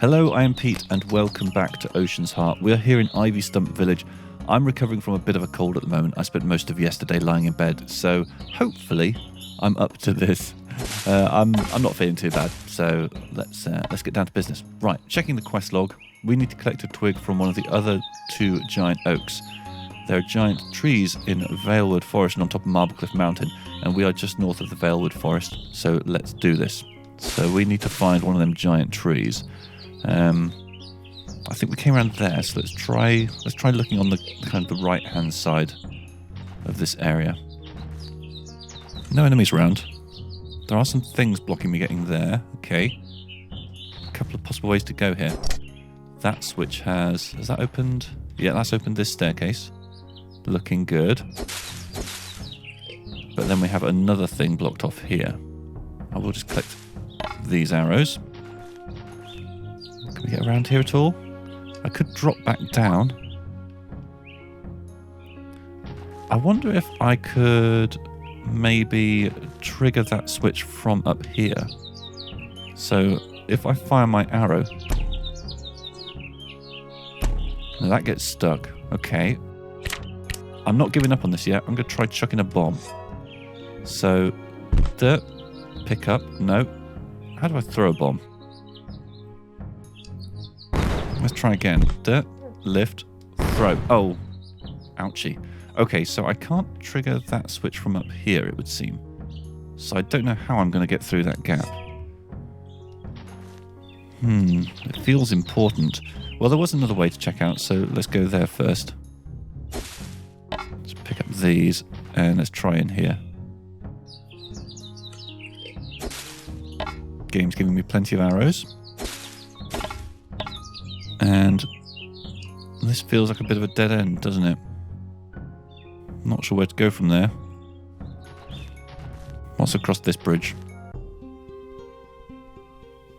Hello, I am Pete and welcome back to Ocean's Heart. We are here in Ivystump village. I'm recovering from a bit of a cold at the moment. I spent most of yesterday lying in bed, so hopefully I'm up to this. I'm not feeling too bad, so let's get down to business. Right, checking the quest log. We need to collect a twig from one of the other two giant oaks. There are giant trees in Veilwood Forest and on top of Marblecliff Mountain, and we are just north of the Veilwood Forest, so let's do this. So we need to find one of them giant trees. I think we came around there, so let's try looking on the kind of the right hand side of this area. No enemies around. There are some things blocking me getting there. Okay. A couple of possible ways to go here. That switch has that opened? Yeah, that's opened this staircase. Looking good. But then we have another thing blocked off here. I will just collect these arrows. Can we get around here at all? I could drop back down. I wonder if I could maybe trigger that switch from up here. So if I fire my arrow, now that gets stuck. Okay. I'm not giving up on this yet. I'm going to try chucking a bomb. So, pick up. No. How do I throw a bomb? Let's try again. Lift, throw. Oh, ouchie. Okay, so I can't trigger that switch from up here, it would seem. So I don't know how I'm going to get through that gap. It feels important. Well, there was another way to check out, so let's go there first. Let's pick up these, and let's try in here. Game's giving me plenty of arrows. And this feels like a bit of a dead end, doesn't it? Not sure where to go from there. What's across this bridge?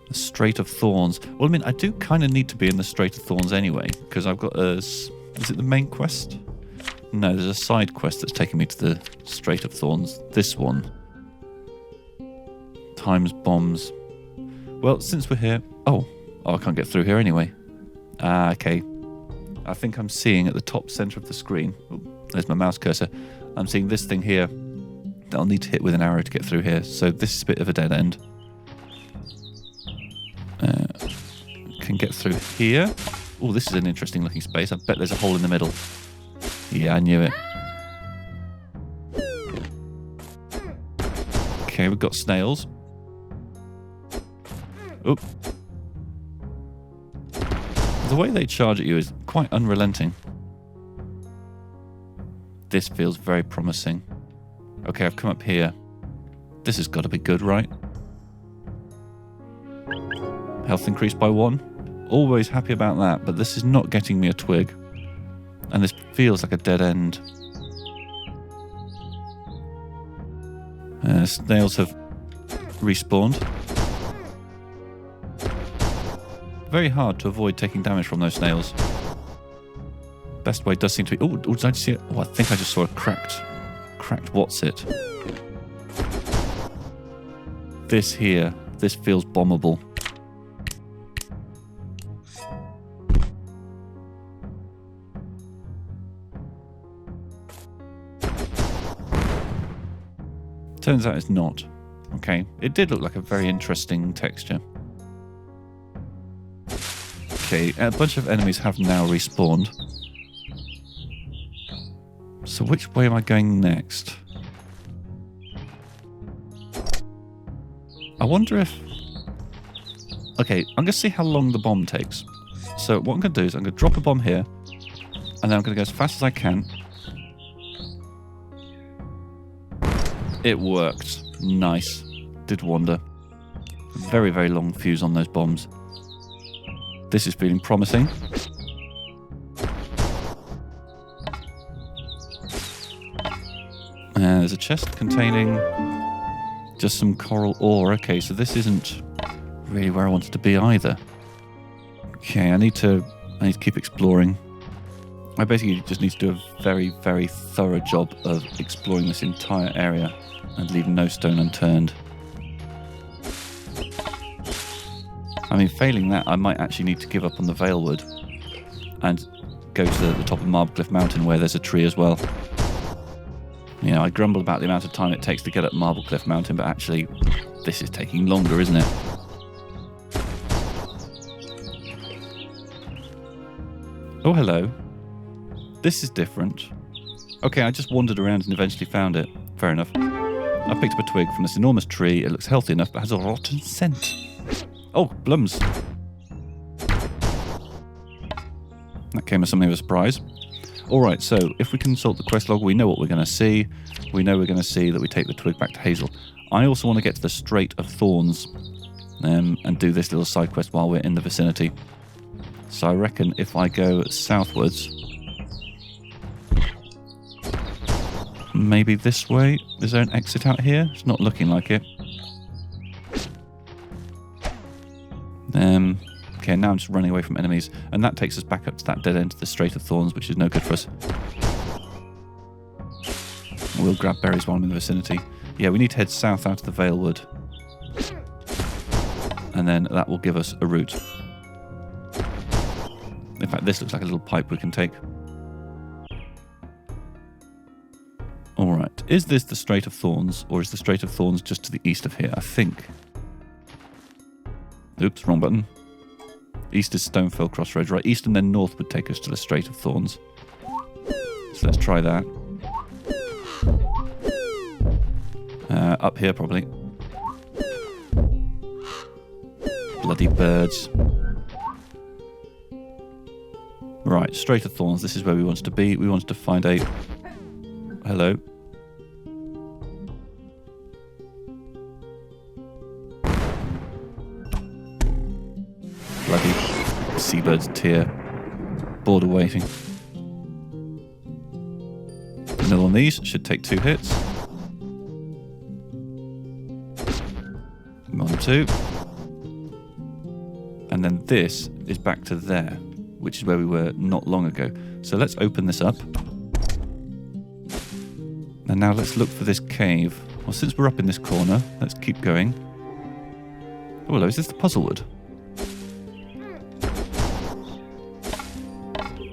The Strait of Thorns. Well, I mean, I do kind of need to be in the Strait of Thorns anyway, because I've got a... Is it the main quest? No, there's a side quest that's taking me to the Strait of Thorns. This one. Times bombs. Well, since we're here... Oh, I can't get through here anyway. Ah, okay. I think I'm seeing at the top centre of the screen... Oh, there's my mouse cursor. I'm seeing this thing here that I'll need to hit with an arrow to get through here. So this is a bit of a dead end. Can get through here. Oh, this is an interesting looking space. I bet there's a hole in the middle. Yeah, I knew it. Okay, we've got snails. Oop. The way they charge at you is quite unrelenting. This feels very promising. Okay, I've come up here. This has got to be good, right? Health increased by 1. Always happy about that, but this is not getting me a twig. And this feels like a dead end. Snails have respawned. Very hard to avoid taking damage from those snails. Best way does seem to be... Oh, did I just see it? Oh, I think I just saw a cracked what's it. This here. This feels bombable. Turns out it's not. Okay. It did look like a very interesting texture. Okay, a bunch of enemies have now respawned. So which way am I going next? I wonder if... Okay, I'm going to see how long the bomb takes. So what I'm going to do is I'm going to drop a bomb here, and then I'm going to go as fast as I can. It worked. Nice. Did wonder. Very, very long fuse on those bombs. This is feeling promising. There's a chest containing just some coral ore. Okay, so this isn't really where I wanted to be either. Okay, I need to keep exploring. I basically just need to do a very, very thorough job of exploring this entire area and leave no stone unturned. I mean, failing that, I might actually need to give up on the Veilwood and go to the top of Marblecliff Mountain where there's a tree as well. You know, I grumble about the amount of time it takes to get up Marblecliff Mountain, but actually, this is taking longer, isn't it? Oh, hello. This is different. Okay, I just wandered around and eventually found it. Fair enough. I picked up a twig from this enormous tree. It looks healthy enough, but has a rotten scent. Oh, blums. That came as something of a surprise. Alright, so if we consult the quest log, we know what we're going to see. We know we're going to see that we take the twig back to Hazel. I also want to get to the Strait of Thorns and do this little side quest while we're in the vicinity. So I reckon if I go southwards, maybe this way. Is there an exit out here? It's not looking like it. Okay, now I'm just running away from enemies, and that takes us back up to that dead end of the Strait of Thorns, which is no good for us. We'll grab berries while I'm in the vicinity. Yeah, we need to head south out of the Veilwood, and then that will give us a route. In fact, this looks like a little pipe we can take. Alright, is this the Strait of Thorns, or is the Strait of Thorns just to the east of here? I think. Oops, wrong button. East is Stonefell Crossroads, right? East and then north would take us to the Strait of Thorns. So let's try that. Up here, probably. Bloody birds. Right, Strait of Thorns, this is where we wanted to be. We wanted to find a... Hello. Bloody seabird's tear. Border waiting. Another one of these should take 2 hits. 1, 2. And then this is back to there, which is where we were not long ago. So let's open this up. And now let's look for this cave. Well, since we're up in this corner, let's keep going. Oh, hello, is this the Puzzlewood?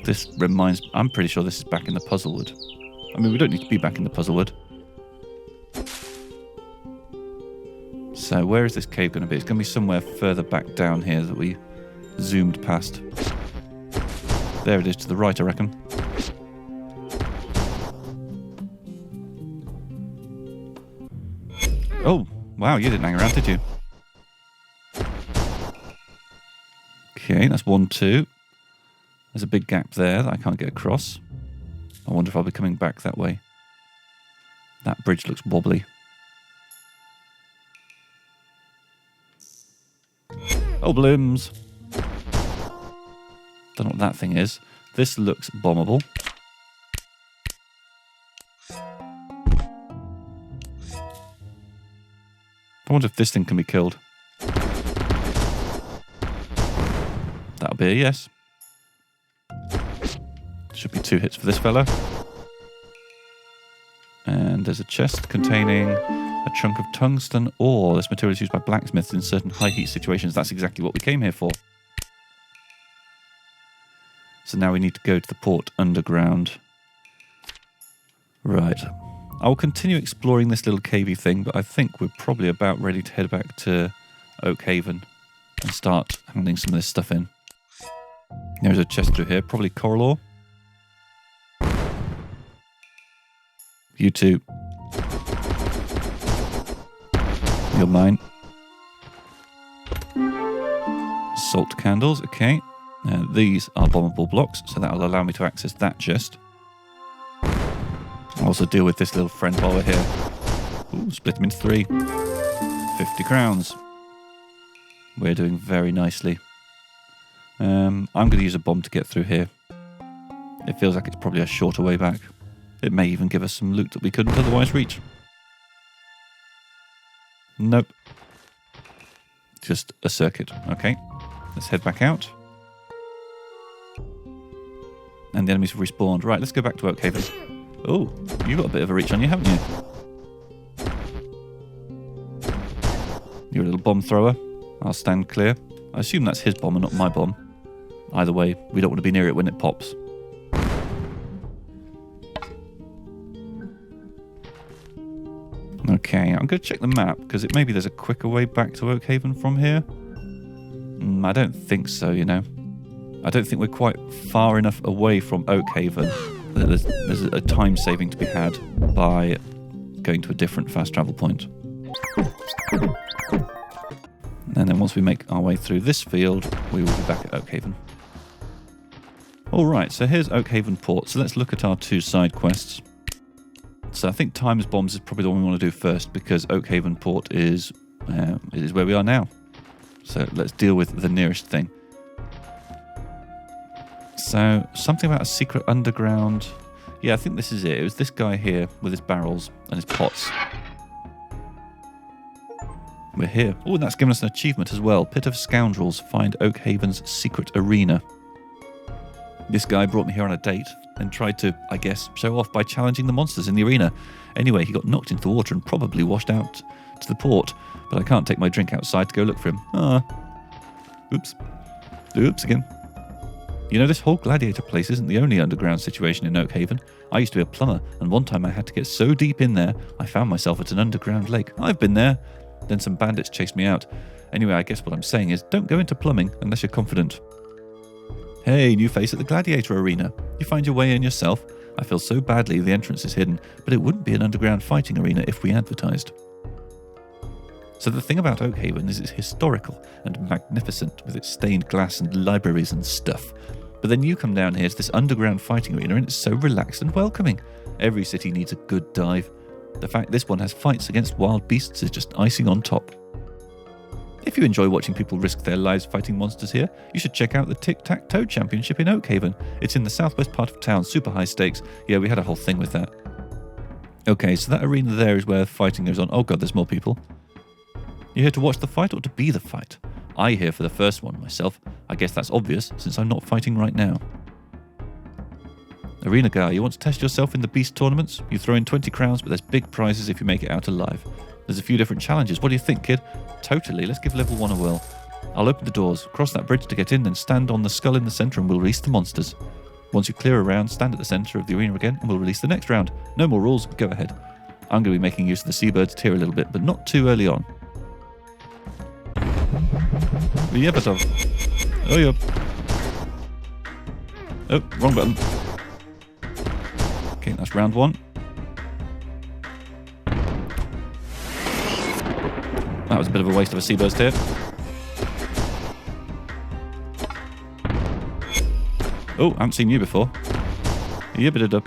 This reminds... I'm pretty sure this is back in the Puzzlewood. I mean, we don't need to be back in the Puzzlewood. So where is this cave going to be? It's going to be somewhere further back down here that we zoomed past. There it is to the right, I reckon. Oh, wow, you didn't hang around, did you? Okay, that's 1, 2. There's a big gap there that I can't get across. I wonder if I'll be coming back that way. That bridge looks wobbly. Oh, blims! Don't know what that thing is. This looks bombable. I wonder if this thing can be killed. That'll be a yes. Should be 2 hits for this fella. And there's a chest containing a chunk of tungsten ore. This material is used by blacksmiths in certain high heat situations. That's exactly what we came here for. So now we need to go to the port underground. Right. I will continue exploring this little cavey thing, but I think we're probably about ready to head back to Oakhaven and start handing some of this stuff in. There's a chest through here, probably coral ore. You too. You're mine. Salt candles, okay. These are bombable blocks, so that'll allow me to access that chest. I'll also deal with this little friend while we're here. Ooh, split them into 3. 50 crowns. We're doing very nicely. I'm going to use a bomb to get through here. It feels like it's probably a shorter way back. It may even give us some loot that we couldn't otherwise reach. Nope. Just a circuit. Okay. Let's head back out. And the enemies have respawned. Right, let's go back to Oakhaven. Oh, you've got a bit of a reach on you, haven't you? You're a little bomb thrower. I'll stand clear. I assume that's his bomb and not my bomb. Either way, we don't want to be near it when it pops. Okay, I'm going to check the map, because maybe there's a quicker way back to Oakhaven from here. I don't think so, you know. I don't think we're quite far enough away from Oakhaven that there's a time saving to be had by going to a different fast travel point. And then once we make our way through this field, we will be back at Oakhaven. Alright, so here's Oakhaven Port. So let's look at our 2 side quests. So I think Times Bombs is probably the one we want to do first, because Oakhaven Port is where we are now. So let's deal with the nearest thing. So something about a secret underground... Yeah, I think this is it. It was this guy here with his barrels and his pots. We're here. Oh, and that's given us an achievement as well. Pit of Scoundrels, find Oakhaven's secret arena. This guy brought me here on a date and tried to, I guess, show off by challenging the monsters in the arena. Anyway, he got knocked into the water and probably washed out to the port, but I can't take my drink outside to go look for him. Oops. Oops again. You know, this whole gladiator place isn't the only underground situation in Oakhaven. I used to be a plumber, and one time I had to get so deep in there, I found myself at an underground lake. I've been there. Then some bandits chased me out. Anyway, I guess what I'm saying is, don't go into plumbing unless you're confident. Hey, new face at the gladiator arena. You find your way in yourself? I feel so badly the entrance is hidden, but it wouldn't be an underground fighting arena if we advertised. So the thing about Oakhaven is it's historical and magnificent with its stained glass and libraries and stuff. But then you come down here to this underground fighting arena and it's so relaxed and welcoming. Every city needs a good dive. The fact this one has fights against wild beasts is just icing on top. If you enjoy watching people risk their lives fighting monsters here, you should check out the Tic-Tac-Toe Championship in Oakhaven. It's in the southwest part of town, super high stakes. Yeah, we had a whole thing with that. Okay, so that arena there is where fighting goes on. Oh god, there's more people. You here to watch the fight or to be the fight? I here for the first one myself. I guess that's obvious, since I'm not fighting right now. Arena guy, you want to test yourself in the beast tournaments? You throw in 20 crowns, but there's big prizes if you make it out alive. There's a few different challenges. What do you think, kid? Totally, let's give level 1 a whirl. I'll open the doors, cross that bridge to get in, then stand on the skull in the centre and we'll release the monsters. Once you clear a round, stand at the centre of the arena again and we'll release the next round. No more rules, go ahead. I'm going to be making use of the seabirds tier a little bit, but not too early on. Yeah, but oh, yeah. Oh, wrong button. Okay, that's round 1. That was a bit of a waste of a seaburst here. Oh, I haven't seen you before. Yeah, bit of.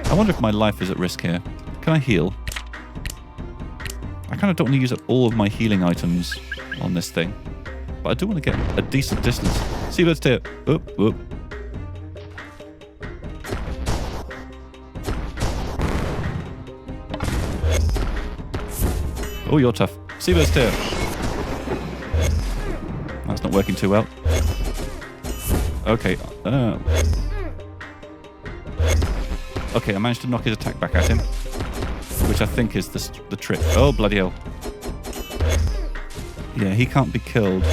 I wonder if my life is at risk here. Can I heal? I kind of don't want to use up all of my healing items on this thing, but I do want to get a decent distance. Seabirds tier. Oop, oop. Oh, you're tough. Seabirds tier. That's not working too well. Okay. Okay, I managed to knock his attack back at him, which I think is the trick. Oh, bloody hell. Yeah, he can't be killed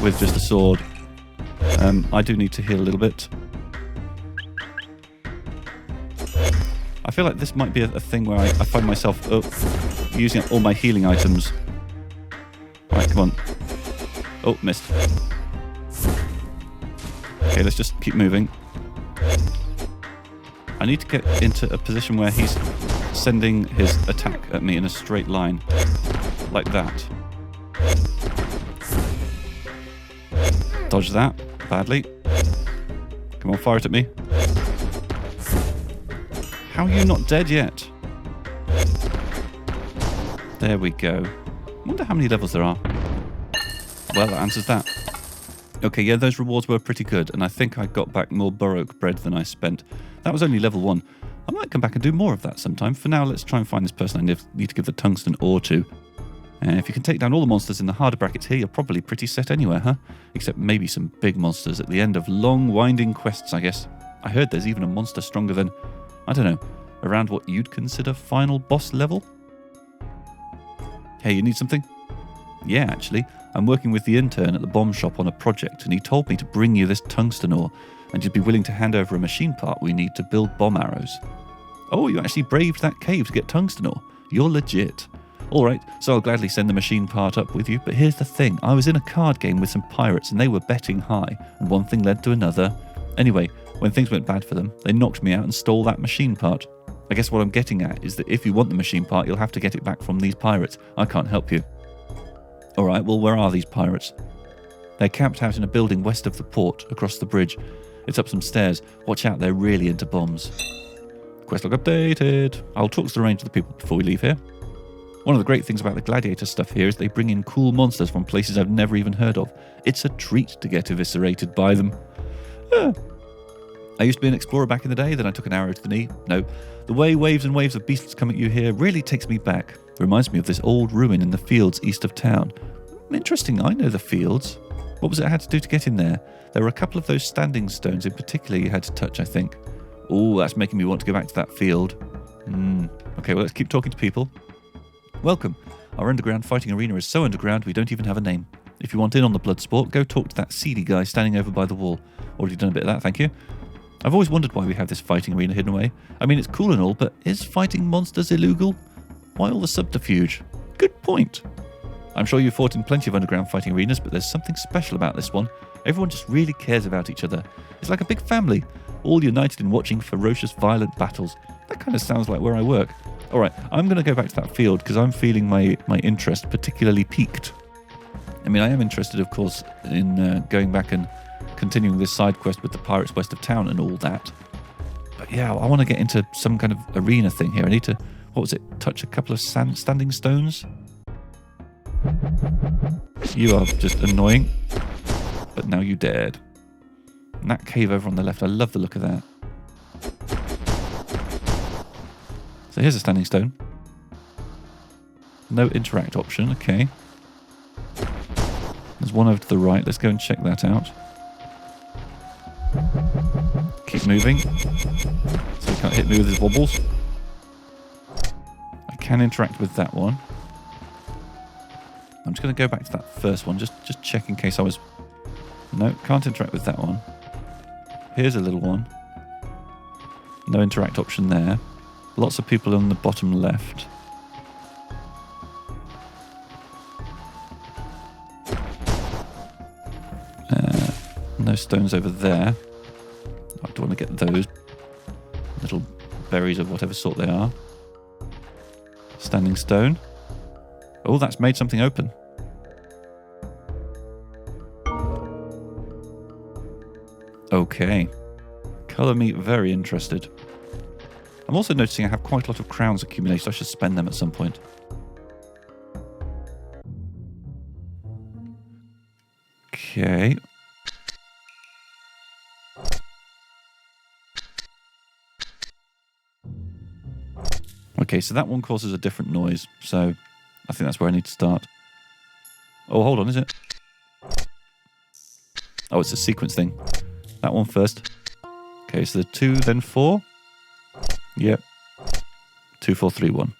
with just a sword. I do need to heal a little bit. I feel like this might be a thing where I find myself using up all my healing items. Right, come on. Oh, missed. Okay, let's just keep moving. I need to get into a position where he's sending his attack at me in a straight line. Like that. Dodge that badly. Come on, fire it at me. How are you not dead yet? There we go. I wonder how many levels there are. Well, that answers that. Okay, yeah, those rewards were pretty good, and I think I got back more Baroque bread than I spent. That was only level 1. I might come back and do more of that sometime. For now, let's try and find this person I need to give the tungsten ore to. And if you can take down all the monsters in the harder brackets here, you're probably pretty set anywhere, huh? Except maybe some big monsters at the end of long, winding quests, I guess. I heard there's even a monster stronger than, I don't know, around what you'd consider final boss level? Hey, you need something? Yeah, actually, I'm working with the intern at the bomb shop on a project, and he told me to bring you this tungsten ore, and you'd be willing to hand over a machine part we need to build bomb arrows. Oh, you actually braved that cave to get tungsten ore. You're legit. Alright, so I'll gladly send the machine part up with you, but here's the thing. I was in a card game with some pirates, and they were betting high, and one thing led to another. Anyway, when things went bad for them, they knocked me out and stole that machine part. I guess what I'm getting at is that if you want the machine part, you'll have to get it back from these pirates. I can't help you. Alright, well, where are these pirates? They're camped out in a building west of the port, across the bridge. It's up some stairs. Watch out, they're really into bombs. Quest log updated. I'll talk to the range of the people before we leave here. One of the great things about the gladiator stuff here is they bring in cool monsters from places I've never even heard of. It's a treat to get eviscerated by them. I used to be an explorer back in the day, then I took an arrow to the knee. No, the way waves and waves of beasts come at you here really takes me back. It reminds me of this old ruin in the fields east of town. Interesting, I know the fields. What was it I had to do to get in there? There were a couple of those standing stones in particular you had to touch, I think. Oh, that's making me want to go back to that field. Okay, well, let's keep talking to people. Welcome. Our underground fighting arena is so underground we don't even have a name. If you want in on the blood sport, go talk to that seedy guy standing over by the wall. Already done a bit of that, thank you. I've always wondered why we have this fighting arena hidden away. I mean, it's cool and all, but is fighting monsters illegal? Why all the subterfuge? Good point. I'm sure you've fought in plenty of underground fighting arenas, but there's something special about this one. Everyone just really cares about each other. It's like a big family, all united in watching ferocious, violent battles. That kind of sounds like where I work. All right, I'm going to go back to that field because I'm feeling my interest particularly piqued. I mean, I am interested, of course, in going back and continuing this side quest with the pirates west of town and all that. But yeah, I want to get into some kind of arena thing here. I need to, what was it, touch a couple of standing stones? You are just annoying. But now you dared. And that cave over on the left, I love the look of that. So here's a standing stone. No interact option, okay. There's one over to the right, let's go and check that out. Keep moving. So he can't hit me with his wobbles. I can interact with that one. I'm just going to go back to that first one, just check in case I was... No, can't interact with that one. Here's a little one. No interact option there. Lots of people on the bottom left. No stones over there. I don't want to get those. Little berries of whatever sort they are. Standing stone. Oh, that's made something open. Okay. Colour me very interested. I'm also noticing I have quite a lot of crowns accumulated, so I should spend them at some point. Okay. Okay, so that one causes a different noise, so I think that's where I need to start. Oh, hold on, is it? Oh, it's a sequence thing. That one first. Okay, so the 2, then 4. Yep. 2, 4, 3, 1.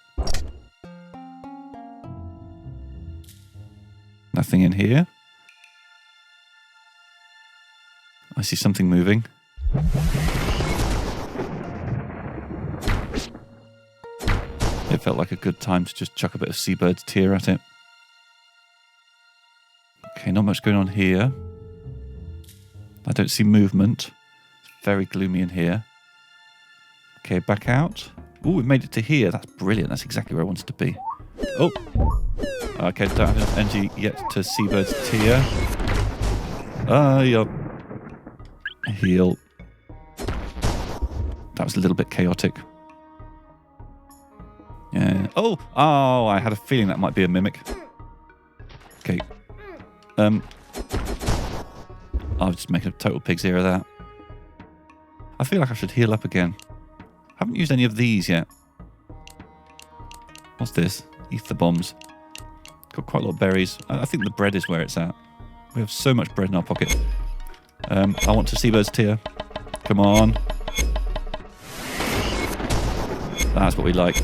Nothing in here. I see something moving. It felt like a good time to just chuck a bit of seabird's tear at it. Okay, not much going on here. I don't see movement. It's very gloomy in here. Okay, back out. Ooh, we've made it to here. That's brilliant. That's exactly where I wanted to be. Oh! Okay, don't have enough energy yet to seabird's tear. Yup. Heal. That was a little bit chaotic. Yeah. Oh, I had a feeling that might be a mimic. Okay. I'll just make a total pig's ear of that. I feel like I should heal up again. Haven't used any of these yet. What's this? Ether bombs. Got quite a lot of berries. I think the bread is where it's at. We have so much bread in our pocket. I want to seabird's tear. Come on. That's what we like.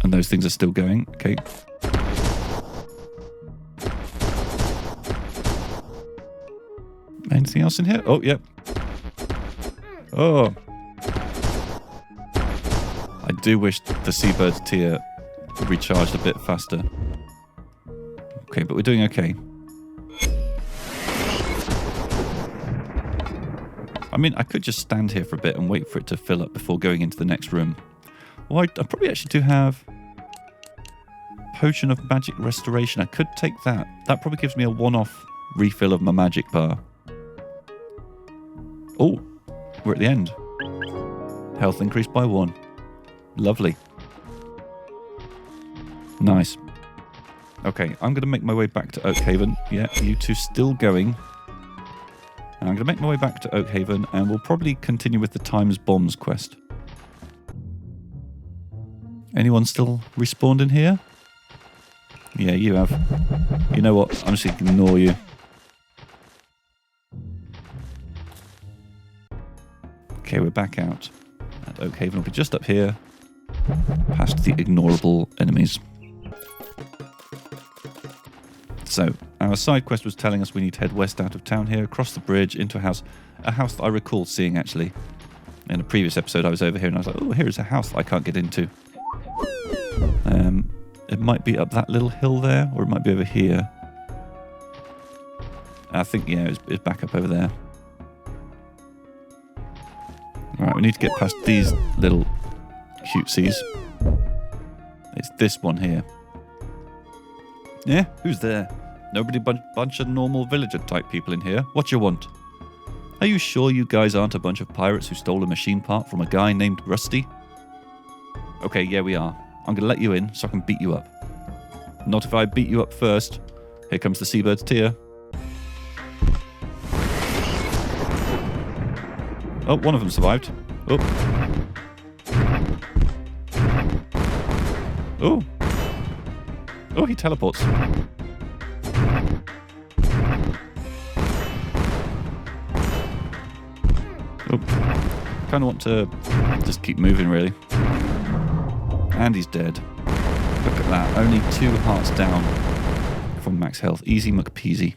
And those things are still going. Okay. Anything else in here? Oh, yep. Oh. I do wish the seabird's tear recharged a bit faster. Okay, but we're doing okay. I mean, I could just stand here for a bit and wait for it to fill up before going into the next room. Well, I probably actually do have Potion of Magic Restoration. I could take that. That probably gives me a one-off refill of my magic bar. Oh, we're at the end. Health increased by 1. Lovely. Nice. Okay, I'm going to make my way back to Oakhaven. Yeah, you two still going. I'm going to make my way back to Oakhaven, and we'll probably continue with the Times Bombs quest. Anyone still respawned in here? Yeah, you have. You know what? I'm just going to ignore you. Okay, we're back out. And Oakhaven will be just up here, past the ignorable enemies. So, our side quest was telling us we need to head west out of town here, across the bridge, into a house that I recall seeing, actually. In a previous episode, I was over here, and I was like, oh, here's a house that I can't get into. It might be up that little hill there, or it might be over here. I think, yeah, it's back up over there. Alright, we need to get past these little cutesies. It's this one here. Yeah, who's there? Nobody bunch of normal villager type people in here. What you want? Are you sure you guys aren't a bunch of pirates who stole a machine part from a guy named Rusty? Okay, yeah, we are. I'm going to let you in so I can beat you up. Not if I beat you up first. Here comes the seabird's tear. Oh, one of them survived. Oh. Oh. Oh, he teleports. Oh. Kind of want to just keep moving, really. And he's dead. Look at that. Only 2 hearts down from max health. Easy McPeasy.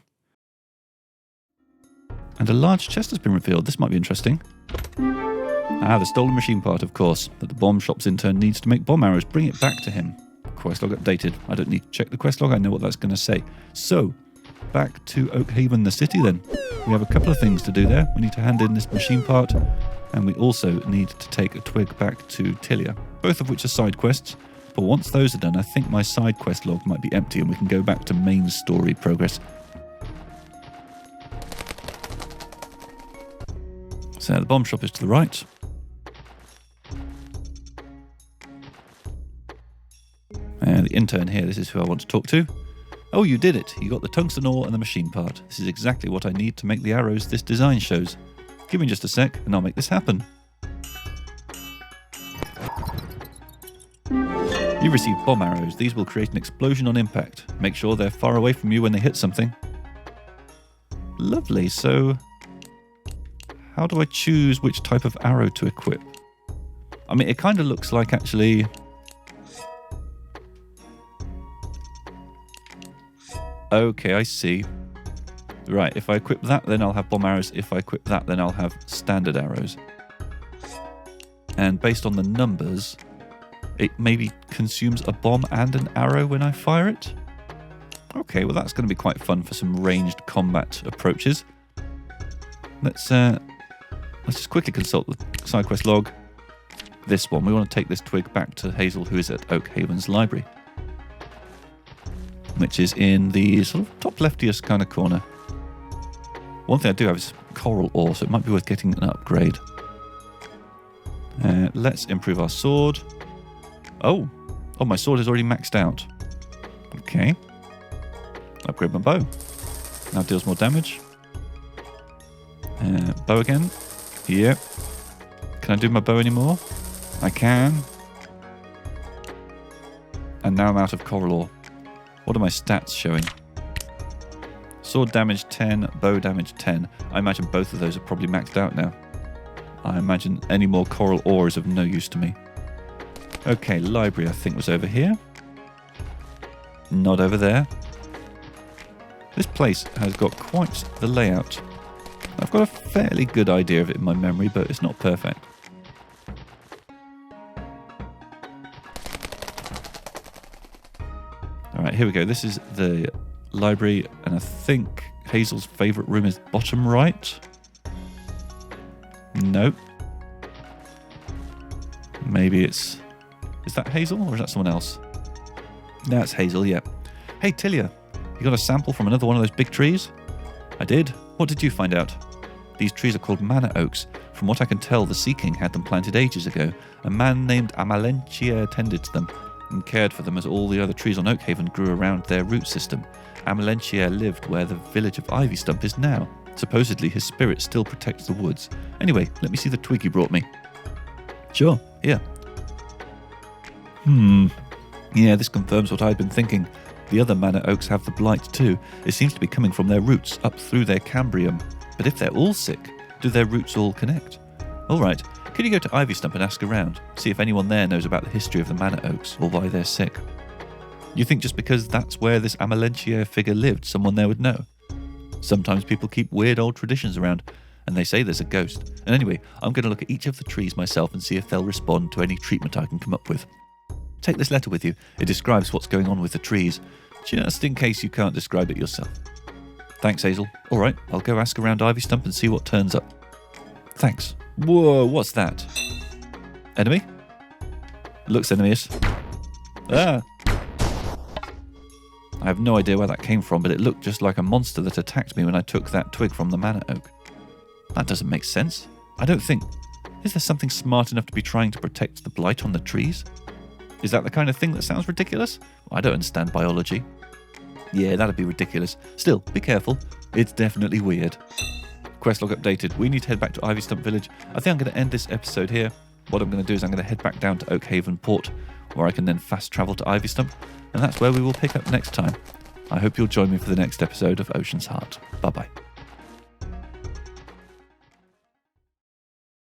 And a large chest has been revealed. This might be interesting. Ah, the stolen machine part, of course, that the bomb shop's intern needs to make bomb arrows. Bring it back to him. Quest log updated. I don't need to check the quest log. I know what that's going to say. So, back to Oakhaven, the city then. We have a couple of things to do there. We need to hand in this machine part, and we also need to take a twig back to Tilia, both of which are side quests. But once those are done, I think my side quest log might be empty and we can go back to main story progress. So the bomb shop is to the right. And the intern here, this is who I want to talk to. Oh, you did it. You got the tungsten ore and the machine part. This is exactly what I need to make the arrows this design shows. Give me just a sec and I'll make this happen. You receive bomb arrows. These will create an explosion on impact. Make sure they're far away from you when they hit something. Lovely. So, how do I choose which type of arrow to equip? I mean, it kind of looks like actually... Okay, I see. Right, if I equip that, then I'll have bomb arrows. If I equip that, then I'll have standard arrows. And based on the numbers, it maybe consumes a bomb and an arrow when I fire it. Okay, well that's going to be quite fun for some ranged combat approaches. Let's just quickly consult the side quest log. This one, we want to take this twig back to Hazel, who is at Oakhaven's library, which is in the sort of top leftiest kind of corner. One thing I do have is coral ore, so it might be worth getting an upgrade. Let's improve our sword. Oh, my sword is already maxed out. Okay. Upgrade my bow. Now deals more damage. Bow again. Yep. Can I do my bow anymore? I can. And now I'm out of coral ore. What are my stats showing? Sword damage 10, bow damage 10. I imagine both of those are probably maxed out now. I imagine any more coral ore is of no use to me. Okay, library I think was over here. Not over there. This place has got quite the layout. I've got a fairly good idea of it in my memory, but it's not perfect. Alright, here we go. This is the library, and I think Hazel's favourite room is bottom right. Nope. Maybe it's... Is that Hazel, or is that someone else? That's Hazel, yeah. Hey, Tilia, you got a sample from another one of those big trees? I did. What did you find out? These trees are called manor oaks. From what I can tell, the Sea King had them planted ages ago. A man named Amalentia tended to them and cared for them as all the other trees on Oakhaven grew around their root system. Amalentia lived where the village of Ivystump is now. Supposedly his spirit still protects the woods. Anyway, let me see the twig you brought me. Sure, here. Yeah, this confirms what I've been thinking. The other manor oaks have the blight too. It seems to be coming from their roots up through their cambrium. But if they're all sick, do their roots all connect? Alright, could you go to Ivystump and ask around? See if anyone there knows about the history of the manor oaks or why they're sick. You think just because that's where this Amalentia figure lived, someone there would know? Sometimes people keep weird old traditions around, and they say there's a ghost. And anyway, I'm going to look at each of the trees myself and see if they'll respond to any treatment I can come up with. Take this letter with you. It describes what's going on with the trees, just in case you can't describe it yourself. Thanks, Hazel. All right, I'll go ask around Ivystump and see what turns up. Thanks. Whoa, what's that? Enemy? Looks enemyous. Ah! I have no idea where that came from, but it looked just like a monster that attacked me when I took that twig from the manor oak. That doesn't make sense. I don't think... Is there something smart enough to be trying to protect the blight on the trees? Is that the kind of thing that sounds ridiculous? I don't understand biology. Yeah, that'd be ridiculous. Still, be careful. It's definitely weird. Quest log updated. We need to head back to Ivystump Village. I think I'm going to end this episode here. What I'm going to do is I'm going to head back down to Oakhaven Port, where I can then fast travel to Ivystump, and that's where we will pick up next time. I hope you'll join me for the next episode of Ocean's Heart. Bye-bye.